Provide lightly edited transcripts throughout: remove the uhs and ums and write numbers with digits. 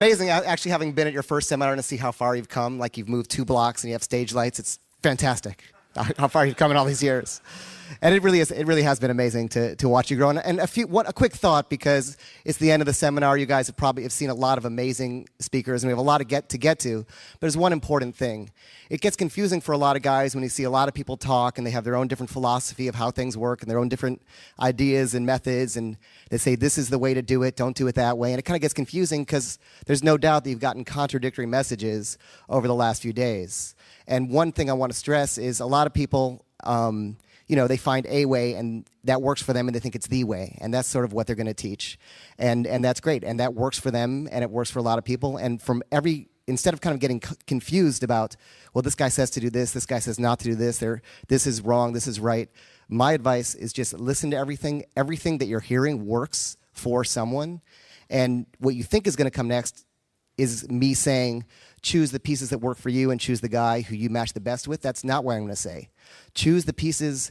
Amazing, actually having been at your first seminar and to see how far you've come. Like you've moved 2 blocks and you have stage lights. It's fantastic how far you've come in all these years. And it really is. It really has been amazing to watch you grow. And a quick thought, because it's the end of the seminar. You guys have seen a lot of amazing speakers, and we have a lot to get to. But there's one important thing. It gets confusing for a lot of guys when you see a lot of people talk, and they have their own different philosophy of how things work, and their own different ideas and methods, and they say this is the way to do it. Don't do it that way. And it kind of gets confusing because there's no doubt that you've gotten contradictory messages over the last few days. And one thing I want to stress is a lot of people. They find a way and that works for them and they think it's the way. And that's sort of what they're going to teach. And that's great. And that works for them and it works for a lot of people. And instead of kind of getting confused about, well, this guy says to do this guy says not to do this, this is wrong, this is right. My advice is just listen to everything. Everything that you're hearing works for someone. And what you think is going to come next is me saying, choose the pieces that work for you and choose the guy who you match the best with. That's not what I'm going to say. Choose the pieces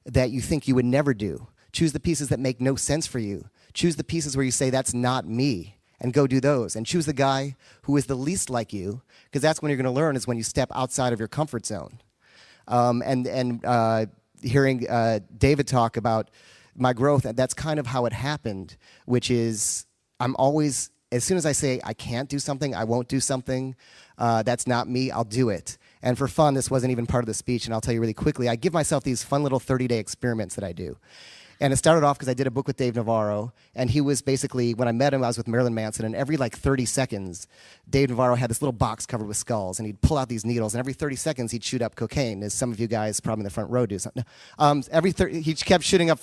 that you think you would never do. Choose the pieces that make no sense for you. Choose the pieces where you say, that's not me, and go do those. And choose the guy who is the least like you, because that's when you're going to learn, is when you step outside of your comfort zone. Hearing David talk about my growth, that's kind of how it happened, which is I'm always, as soon as I say I can't do something, I won't do something, that's not me, I'll do it. And for fun, this wasn't even part of the speech, and I'll tell you really quickly, I give myself these fun little 30-day experiments that I do. And it started off because I did a book with Dave Navarro, and he was basically, when I met him, I was with Marilyn Manson, and every 30 seconds, Dave Navarro had this little box covered with skulls, and he'd pull out these needles, and every 30 seconds, he'd shoot up cocaine, as some of you guys probably in the front row do. He kept shooting up,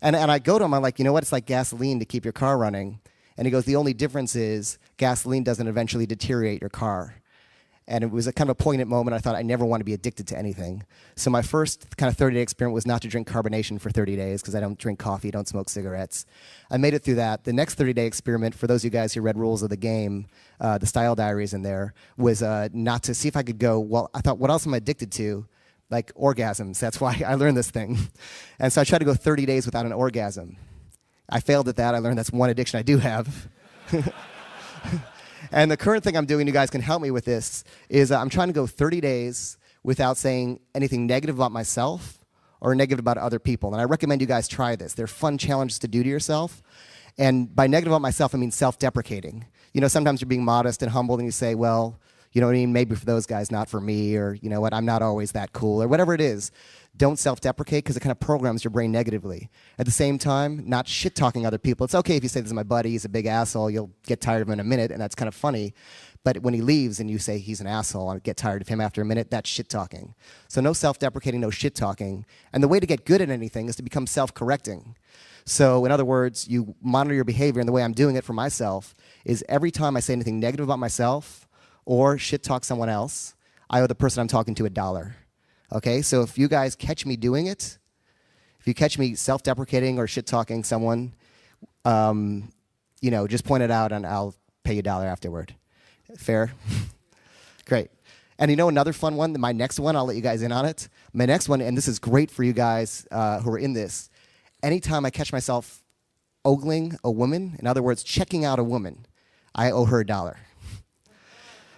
and I go to him, I'm like, you know what, it's like gasoline to keep your car running. And he goes, the only difference is gasoline doesn't eventually deteriorate your car. And it was a kind of a poignant moment. I thought I never want to be addicted to anything. So my first kind of 30-day experiment was not to drink carbonation for 30 days because I don't drink coffee, don't smoke cigarettes. I made it through that. The next 30-day experiment, for those of you guys who read Rules of the Game, the Style Diaries in there, was not to see if I could go, well, I thought, what else am I addicted to? Like orgasms. That's why I learned this thing. And so I tried to go 30 days without an orgasm. I failed at that. I learned that's one addiction I do have. And the current thing I'm doing, you guys can help me with this, is I'm trying to go 30 days without saying anything negative about myself or negative about other people. And I recommend you guys try this. They're fun challenges to do to yourself. And by negative about myself, I mean self-deprecating. Sometimes you're being modest and humble and you say, well, you know what I mean, maybe for those guys, not for me, or you know what, I'm not always that cool, or whatever it is. Don't self-deprecate because it kind of programs your brain negatively. At the same time, not shit-talking other people. It's okay if you say, this is my buddy, he's a big asshole, you'll get tired of him in a minute, and that's kind of funny. But when he leaves and you say he's an asshole, I'll get tired of him after a minute, that's shit-talking. So no self-deprecating, no shit-talking. And the way to get good at anything is to become self-correcting. So in other words, you monitor your behavior, and the way I'm doing it for myself is every time I say anything negative about myself or shit-talk someone else, I owe the person I'm talking to $1. Okay, so if you guys catch me doing it, if you catch me self-deprecating or shit-talking someone, just point it out and I'll pay you $1 afterward. Fair? Great. And another fun one, my next one, I'll let you guys in on it. My next one, and this is great for you guys who are in this, anytime I catch myself ogling a woman, in other words, checking out a woman, I owe her $1.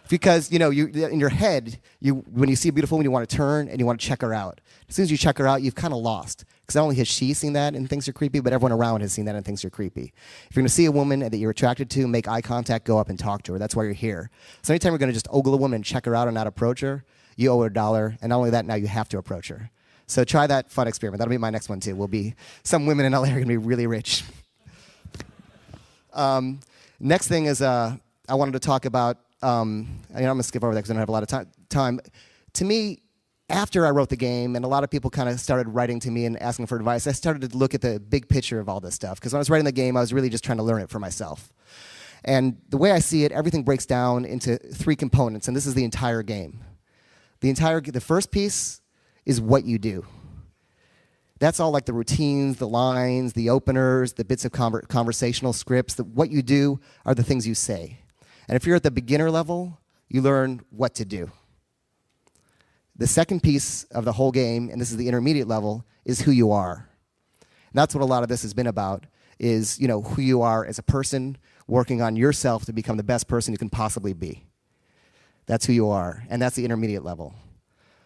Because, you in your head, when you see a beautiful woman, you want to turn and you want to check her out. As soon as you check her out, you've kind of lost. Because not only has she seen that and thinks you're creepy, but everyone around has seen that and thinks you're creepy. If you're going to see a woman that you're attracted to, make eye contact, go up and talk to her. That's why you're here. So anytime you're going to just ogle a woman and check her out and not approach her, you owe her $1. And not only that, now you have to approach her. So try that fun experiment. That'll be my next one, too. Some women in LA are going to be really rich. Next thing is I wanted to talk about, I'm going to skip over that because I don't have a lot of time. To me, after I wrote the game, and a lot of people kind of started writing to me and asking for advice, I started to look at the big picture of all this stuff. Because when I was writing the game, I was really just trying to learn it for myself. And the way I see it, everything breaks down into 3 components, and this is the entire game. The first piece is what you do. That's all like the routines, the lines, the openers, the bits of conversational scripts. What you do are the things you say. And if you're at the beginner level, you learn what to do. The second piece of the whole game, and this is the intermediate level, is who you are. And that's what a lot of this has been about, is who you are as a person, working on yourself to become the best person you can possibly be. That's who you are, and that's the intermediate level.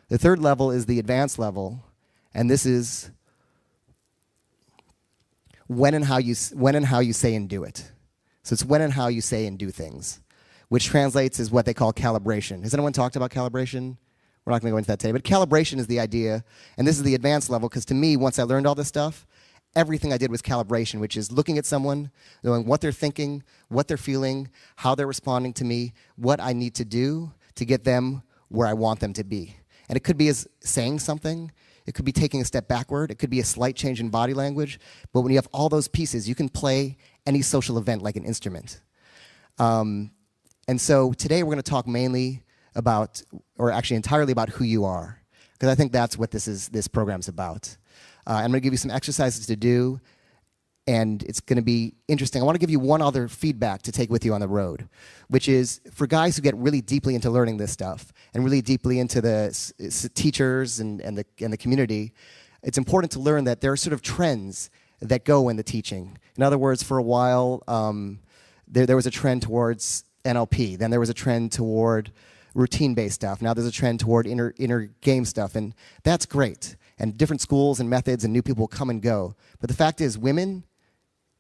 The third level is the advanced level, and this is when and how you say and do it. So it's when and how you say and do things, which translates as what they call calibration. Has anyone talked about calibration? We're not going to go into that today, but calibration is the idea, and this is the advanced level, because to me, once I learned all this stuff, everything I did was calibration, which is looking at someone, knowing what they're thinking, what they're feeling, how they're responding to me, what I need to do to get them where I want them to be. And it could be as saying something, it could be taking a step backward, it could be a slight change in body language, but when you have all those pieces, you can play any social event like an instrument. And so today we're going to talk mainly about, or actually entirely about who you are, because I think that's what this program's about. I'm going to give you some exercises to do, and it's going to be interesting. I want to give you one other feedback to take with you on the road, which is for guys who get really deeply into learning this stuff and really deeply into the teachers and the community, it's important to learn that there are sort of trends that go in the teaching. In other words, for a while, there was a trend towards NLP. Then there was a trend toward routine-based stuff. Now there's a trend toward inner game stuff, and that's great. And different schools and methods and new people come and go. But the fact is, women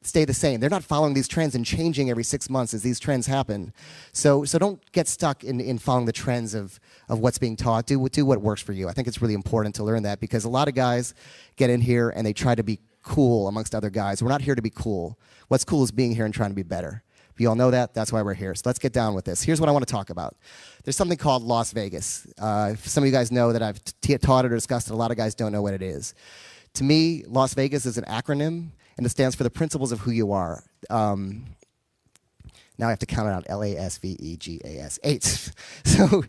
stay the same. They're not following these trends and changing every 6 months as these trends happen. So don't get stuck in following the trends of what's being taught. Do what works for you. I think it's really important to learn that, because a lot of guys get in here and they try to be cool amongst other guys. We're not here to be cool. What's cool is being here and trying to be better. You all know that. That's why we're here. So let's get down with this. Here's what I want to talk about. There's something called Las Vegas. Some of you guys know that I've taught it or discussed it. A lot of guys don't know what it is. To me, Las Vegas is an acronym, and it stands for the principles of who you are. Now I have to count it out. LASVEGAS. 8. So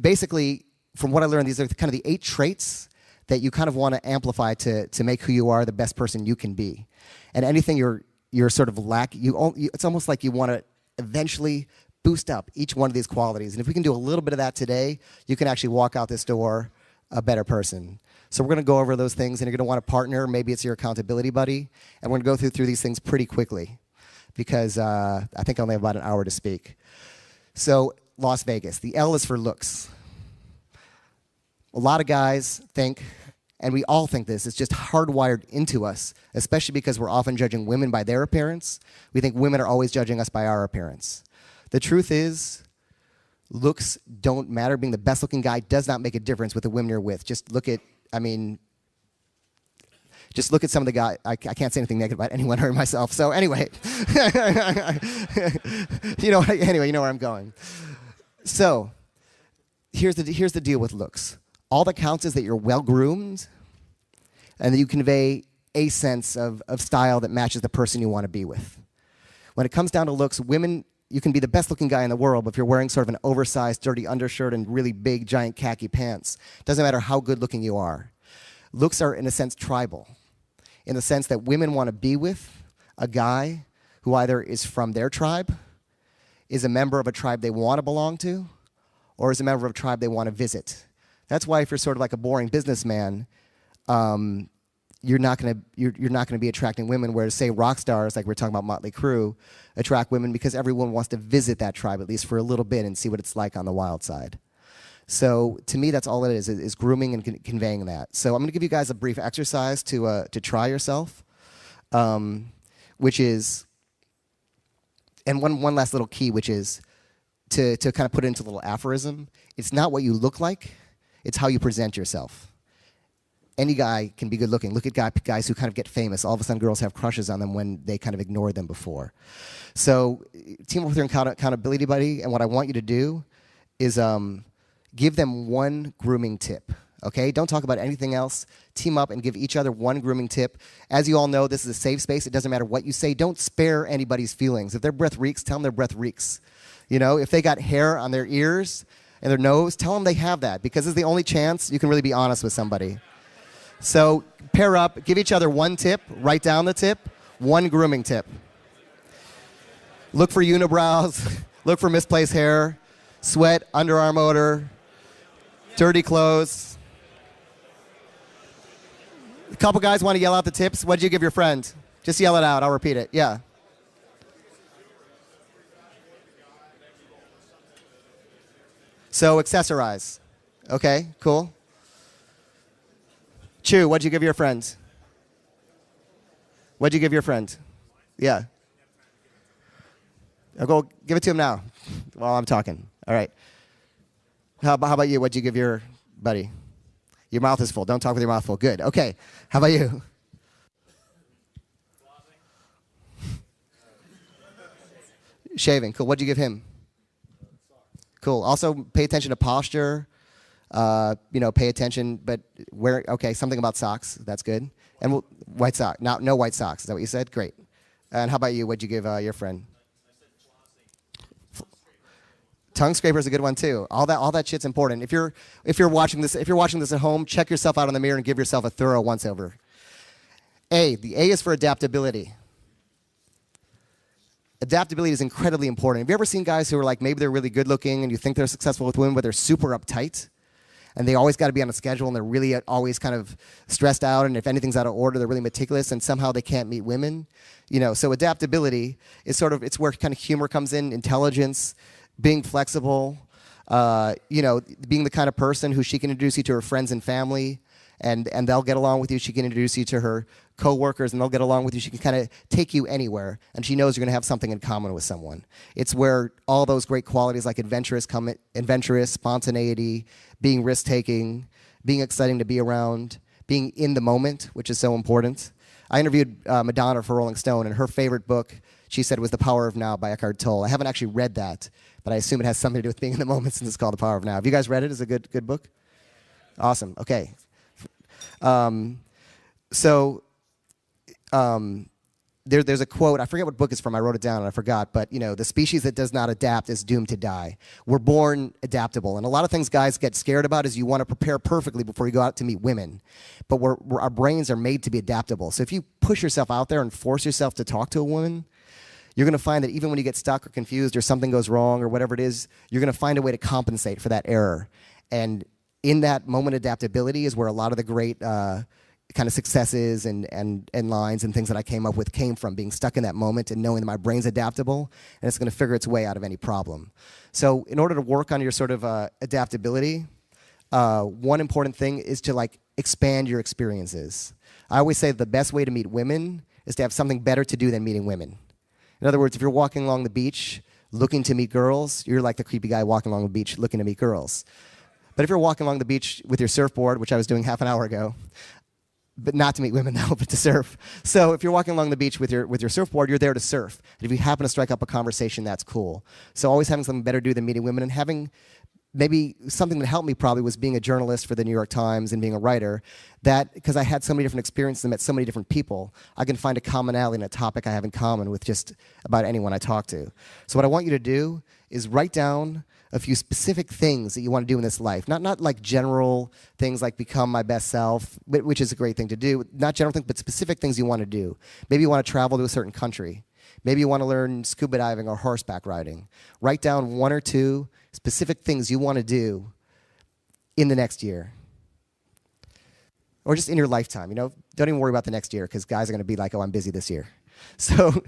basically, from what I learned, these are kind of the 8 traits that you kind of want to amplify to make who you are the best person you can be. And anything you're sort of it's almost like you want to eventually boost up each one of these qualities. And if we can do a little bit of that today, you can actually walk out this door a better person. So we're going to go over those things, and you're going to want to partner. Maybe it's your accountability buddy. And we're going to go through these things pretty quickly, because I think I only have about an hour to speak. So Las Vegas. The L is for looks. A lot of guys think, and we all think this, it's just hardwired into us, especially because we're often judging women by their appearance. We think women are always judging us by our appearance. The truth is, looks don't matter. Being the best looking guy does not make a difference with the women you're with. Just look at some of the guys. I can't say anything negative about anyone or myself. So anyway, you know where I'm going. So here's the deal with looks. All that counts is that you're well-groomed and that you convey a sense of style that matches the person you want to be with. When it comes down to looks, women, you can be the best-looking guy in the world, but if you're wearing sort of an oversized, dirty undershirt and really big, giant khaki pants, it doesn't matter how good-looking you are. Looks are, in a sense, tribal, in the sense that women want to be with a guy who either is from their tribe, is a member of a tribe they want to belong to, or is a member of a tribe they want to visit. That's why if you're sort of like a boring businessman, you're not going to be attracting women, whereas, say, rock stars, like we're talking about Motley Crue, attract women because everyone wants to visit that tribe, at least for a little bit, and see what it's like on the wild side. So to me, that's all it is grooming and conveying that. So I'm going to give you guys a brief exercise to try yourself, which is, and one last little key, which is to kind of put it into a little aphorism. It's not what you look like, it's how you present yourself. Any guy can be good looking. Look at guys who kind of get famous. All of a sudden, girls have crushes on them when they kind of ignored them before. So team up with your accountability buddy, and what I want you to do is give them one grooming tip. Okay? Don't talk about anything else. Team up and give each other one grooming tip. As you all know, this is a safe space. It doesn't matter what you say. Don't spare anybody's feelings. If their breath reeks, tell them their breath reeks. You know, if they got hair on their ears and their nose, tell them they have that, because it's the only chance you can really be honest with somebody. So pair up, give each other one tip, write down the tip, one grooming tip. Look for unibrows, look for misplaced hair, sweat, underarm odor, dirty clothes. A couple guys want to yell out the tips. What did you give your friend? Just yell it out, I'll repeat it, yeah. So accessorize. Okay, cool. Chew, what'd you give your friend? What'd you give your friend? Yeah. I'll go give it to him now while I'm talking. All right. How about you? What'd you give your buddy? Your mouth is full. Don't talk with your mouth full. Good. Okay. How about you? Shaving. Cool. What'd you give him? Cool. Also, pay attention to posture. Pay attention, but wear. Okay, something about socks. That's good. And white sock. No white socks. Is that what you said? Great. And how about you? What'd you give your friend? Tongue scraper is a good one too. All that shit's important. If you're watching this at home, check yourself out in the mirror and give yourself a thorough once over. The A is for adaptability. Adaptability is incredibly important. Have you ever seen guys who are like, maybe they're really good looking and you think they're successful with women, but they're super uptight? And they always got to be on a schedule and they're really always kind of stressed out, and if anything's out of order, they're really meticulous, and somehow they can't meet women. So adaptability is it's where kind of humor comes in, intelligence, being flexible, being the kind of person who she can introduce you to her friends and family, and they'll get along with you. She can introduce you to her coworkers, and they'll get along with you. She can kind of take you anywhere, and she knows you're going to have something in common with someone. It's where all those great qualities like adventurous, spontaneity, being risk-taking, being exciting to be around, being in the moment, which is so important. I interviewed Madonna for Rolling Stone, and her favorite book, she said, was The Power of Now by Eckhart Tolle. I haven't actually read that, but I assume it has something to do with being in the moment since it's called The Power of Now. Have you guys read it? It's a good book? Awesome. Okay. There's a quote, I forget what book it's from, I wrote it down and I forgot, but the species that does not adapt is doomed to die. We're born adaptable, and a lot of things guys get scared about is you want to prepare perfectly before you go out to meet women, but our brains are made to be adaptable. So if you push yourself out there and force yourself to talk to a woman, you're going to find that even when you get stuck or confused or something goes wrong or whatever it is, you're going to find a way to compensate for that error. And in that moment, adaptability is where a lot of the great kind of successes and lines and things that I came up with came from, being stuck in that moment and knowing that my brain's adaptable and it's going to figure its way out of any problem. So in order to work on your sort of adaptability, one important thing is to expand your experiences. I always say the best way to meet women is to have something better to do than meeting women. In other words, if you're walking along the beach looking to meet girls, you're like the creepy guy walking along the beach looking to meet girls. But if you're walking along the beach with your surfboard, which I was doing half an hour ago, but not to meet women though, but to surf. So if you're walking along the beach with your surfboard, you're there to surf. And if you happen to strike up a conversation, that's cool. So always having something better to do than meeting women, and having maybe something that helped me probably was being a journalist for the New York Times and being a writer, that because I had so many different experiences and met so many different people, I can find a commonality in a topic I have in common with just about anyone I talk to. So what I want you to do is write down a few specific things that you want to do in this life. Not like general things like become my best self, which is a great thing to do. Not general things, but specific things you want to do. Maybe you want to travel to a certain country. Maybe you want to learn scuba diving or horseback riding. Write down one or two specific things you want to do in the next year. Or just in your lifetime. Don't even worry about the next year, because guys are going to be like, oh, I'm busy this year. So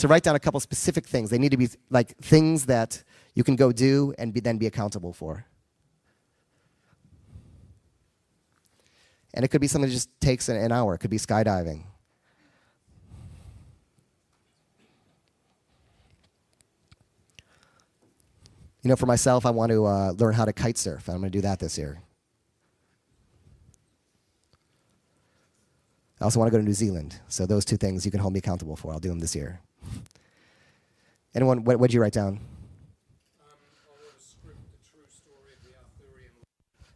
write down a couple specific things. They need to be like things that you can go do and then be accountable for. And it could be something that just takes an hour. It could be skydiving. For myself, I want to learn how to kite surf. I'm going to do that this year. I also want to go to New Zealand. So those two things you can hold me accountable for. I'll do them this year. Anyone, what did you write down?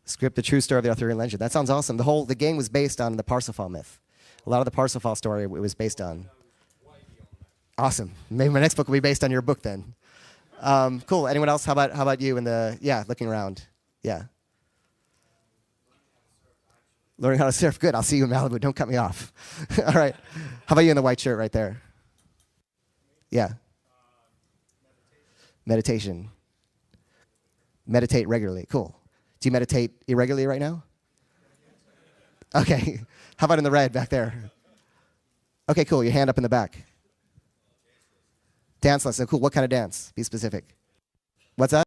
Script the true story of the Arthurian legend. That sounds awesome. The game was based on the Parsifal myth. A lot of the Parsifal story it was based on. Awesome. Maybe my next book will be based on your book then. Cool. Anyone else? How about you looking around? Yeah. Learning how to surf. Good. I'll see you in Malibu. Don't cut me off. All right. How about you in the white shirt right there? Yeah. Meditation. Meditate regularly. Cool. Do you meditate irregularly right now? Okay. How about in the red back there? Okay, cool. Your hand up in the back. Dance lesson. Cool. What kind of dance? Be specific. What's that?